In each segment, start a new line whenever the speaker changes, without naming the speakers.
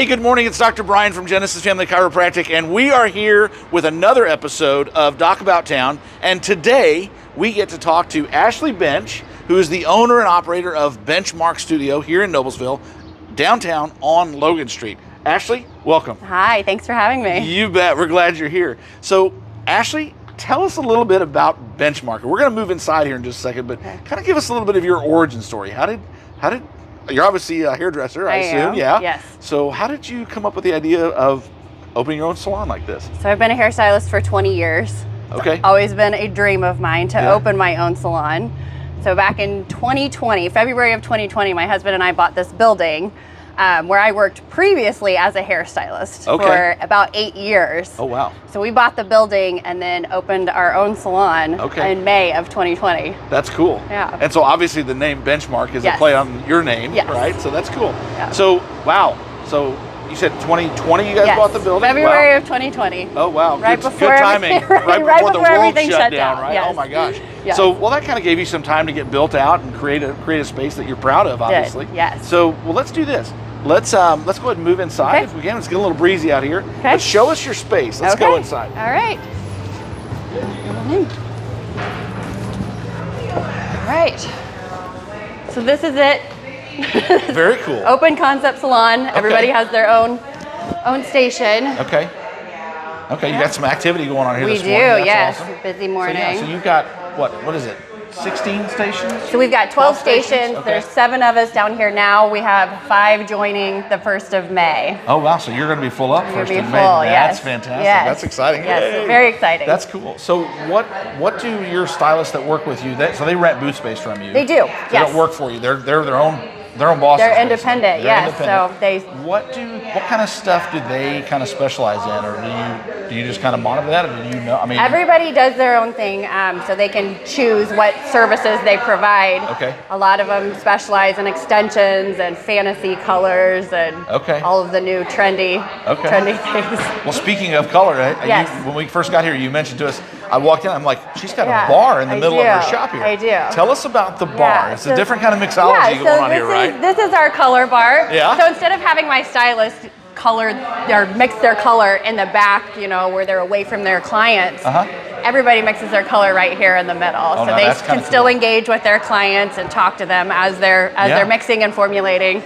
Hey, good morning. It's Dr. Brian from Genesis Family Chiropractic, and we are here with another episode of Doc About Town. And today we get to talk to Ashley Bench, who is the owner and operator of Benchmark Studio here in Noblesville, downtown on Logan Street. Ashley, welcome.
Hi, thanks for having me.
You bet. We're glad you're here. So, Ashley, tell us a little bit about Benchmark. We're going to move inside here in just a second, but kind of give us a little bit of your origin story. How did you're obviously a hairdresser, I assume,
am.
yeah?
Yes.
So how did you come up with the idea of opening your own salon like this?
So I've been a hairstylist for 20 years.
Okay.
It's always been a dream of mine to open my own salon. So back in 2020, February of 2020, my husband and I bought this building where I worked previously as a hairstylist for about 8 years.
Oh, wow.
So we bought the building and then opened our own salon in May of 2020.
That's cool.
Yeah.
And so obviously the name Benchmark is a play on your name, right? So that's cool.
Yeah.
So, wow. So you said 2020 you guys bought the building?
February of 2020.
Oh, wow.
Right
good,
before
good timing.
right
before the world
everything
shut down, right?
Yes.
Oh, my gosh.
Yes.
So, well, that kind of gave you some time to get built out and create a space that you're proud of, obviously.
Yes.
So, well, let's do this. Let's go ahead and move inside if we can. It's getting a little breezy out here.
Okay.
But show us your space. Let's go inside.
All right. All right. So this is it.
Very cool.
Open concept salon. Everybody has their own station.
Okay. Okay, you got some activity going on here
We
this
do,
morning. That's
yes.
awesome.
Busy morning.
So you've got, what is it, 16 stations?
So we've got 12 stations.
Okay.
There's 7 of us down here now. We have 5 joining the 1st of May.
Oh, wow. So you're going to be full up
We're
first
gonna
of
be
May.
full,
That's fantastic.
Yes.
That's exciting.
Yes,
Yay.
very exciting.
That's cool. So what do your stylists that work with you, so they rent booth space from you?
They do,
They don't work for you. They're their own bosses.
They're independent,
yes.
So they.
What kind of stuff do they kind of specialize in, or do you just kind of monitor that, or do you know? I mean,
everybody does their own thing, so they can choose what services they provide.
Okay.
A lot of them specialize in extensions and fantasy colors and all of the new trendy things.
Well, speaking of color, when we first got here, you mentioned to us. I walked in, I'm like, she's got a bar in the middle of her shop here.
I do.
Tell us about the bar. It's a different kind of mixology going on here, right?
This is our color bar.
Yeah.
So instead of having my stylist mix their color in the back, where they're away from their clients, everybody mixes their color right here in the middle. So they can still engage with their clients and talk to them as they're mixing and formulating.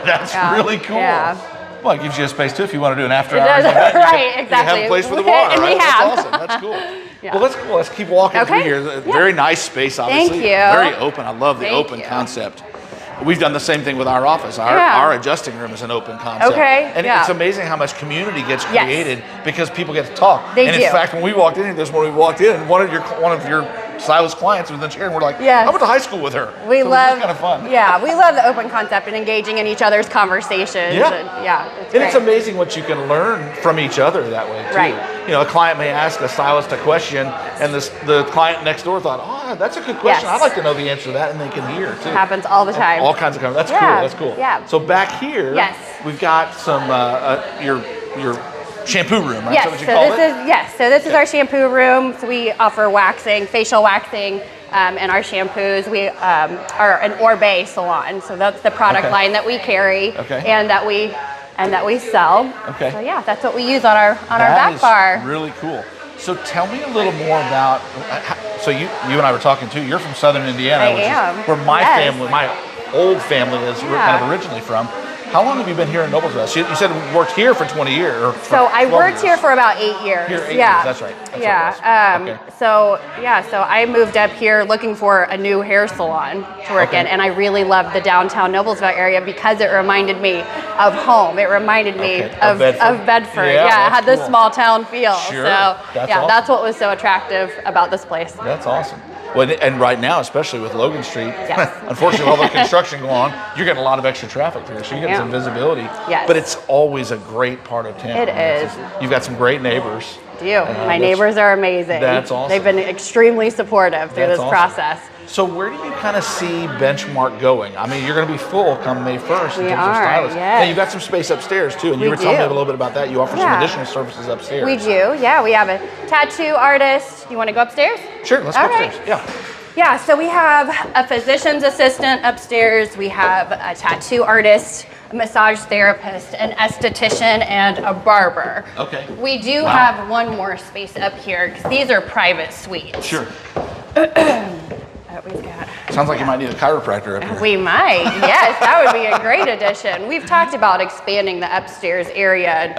That's really cool.
Yeah.
Well, it gives you a space too if you want to do an after hours event.
Exactly.
You have a place for the bar,
and
right?
we have.
That's awesome. That's cool. Well, that's cool. Let's keep walking through here. Very nice space, obviously.
Thank you.
Very open. I love the open concept. We've done the same thing with our office. Our adjusting room is an open concept. And it's amazing how much community gets created because people get to talk. In fact, when we walked in here this morning, one of your stylist clients was in the chair, and we're like, I went to high school with her.
We love
kind of fun.
Yeah, we love the open concept and engaging in each other's conversations.
It's amazing what you can learn from each other that way too.
Right.
A client may ask a stylist a question, and the client next door thought, "Oh, that's a good question. I'd like to know the answer to that," and they can hear too.
It happens all the time.
All kinds of That's cool. That's cool.
Yeah.
So back here, we've got some your shampoo room, right?
So this is our shampoo room. So we offer waxing, facial waxing, and our shampoos. We are an Orbe salon, so that's the product line that we carry and that we sell. Okay. So that's what we use on our back bar.
That is really cool. So tell me a little more about. So you and I were talking too. You're from Southern Indiana, which is where my family, my old family, is kind of originally from. How long have you been here in Noblesville? So you said you worked here for 20 years.
So I worked here for about 8 years.
Here, 8 years. That's right.
So I moved up here looking for a new hair salon to work in, and I really loved the downtown Noblesville area because it reminded me of home. It reminded me of Bedford. It had this small town feel.
Sure.
So that's what was so attractive about this place.
That's awesome. Well, and right now, especially with Logan Street, unfortunately, with all the construction going on, you're getting a lot of extra traffic here, so you get some visibility.
Yes.
But it's always a great part of town.
It is.
You've got some great neighbors.
My neighbors are amazing.
That's awesome.
They've been extremely supportive through this process.
So where do you kind of see Benchmark going? I mean, you're going to be full come May 1st in terms of stylists. Now, you've got some space upstairs too, and you were telling me a little bit about that. You offer some additional services upstairs.
We do, we have a tattoo artist. You want to go upstairs?
Sure, let's go upstairs.
So we have a physician's assistant upstairs. We have a tattoo artist. massage therapist, an esthetician, and a barber.
Okay.
We do have one more space up here because these are private suites.
Sure.
We've got.
Sounds like you might need a chiropractor up here.
We might, yes, that would be a great addition. We've talked about expanding the upstairs area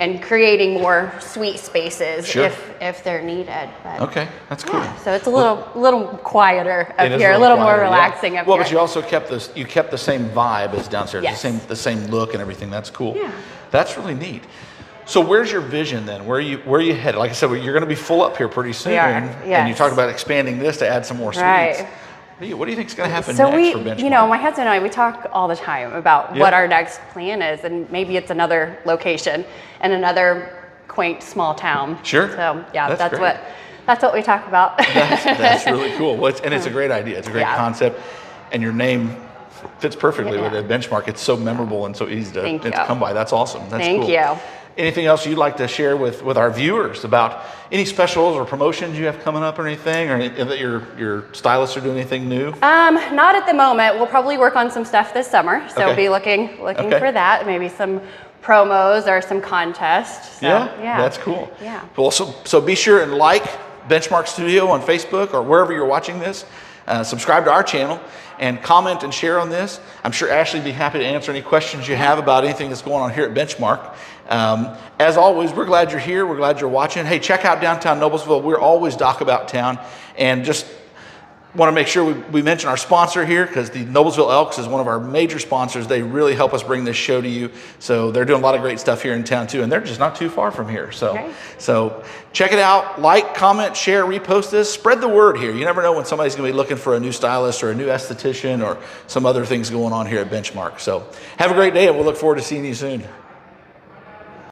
and creating more suite spaces if they're needed. But
okay, that's cool.
So it's a little quieter up here, a little more relaxing up here.
Well, but you also kept the same vibe as downstairs,
Yes.
the same look and everything. That's cool.
Yeah.
That's really neat. So where's your vision then? Where are you headed? Like I said, you're going to be full up here pretty soon.
We are,
And you talked about expanding this to add some more suites.
Right.
What do you think is going to happen
so
next for Benchmark?
you know, my husband and I, we talk all the time about what our next plan is, and maybe it's another location in another quaint small town.
Sure.
So yeah,
Great.
that's what we talk about.
That's really cool. Well, it's a great idea. It's a great concept, and your name fits perfectly with a Benchmark. It's so memorable and so easy to come by. That's awesome. That's cool.
Thank you.
Anything else you'd like to share with our viewers about any specials or promotions you have coming up or anything, or that your stylists are doing anything new?
Not at the moment. We'll probably work on some stuff this summer, so we'll be looking for that. Maybe some promos or some contests. So,
yeah, that's cool.
Yeah.
Well, so be sure and like Benchmark Studio on Facebook or wherever you're watching this. Subscribe to our channel and comment and share on this. I'm sure Ashley would be happy to answer any questions you have about anything that's going on here at Benchmark. As always, we're glad you're here. We're glad you're watching. Hey, check out downtown Noblesville. We're always Doc About Town. And just want to make sure we mention our sponsor here, because the Noblesville Elks is one of our major sponsors. They really help us bring this show to you. So they're doing a lot of great stuff here in town too, and they're just not too far from here. So check it out, like, comment, share, repost this, spread the word here. You never know when somebody's going to be looking for a new stylist or a new esthetician or some other things going on here at Benchmark. So have a great day, and we'll look forward to seeing you soon.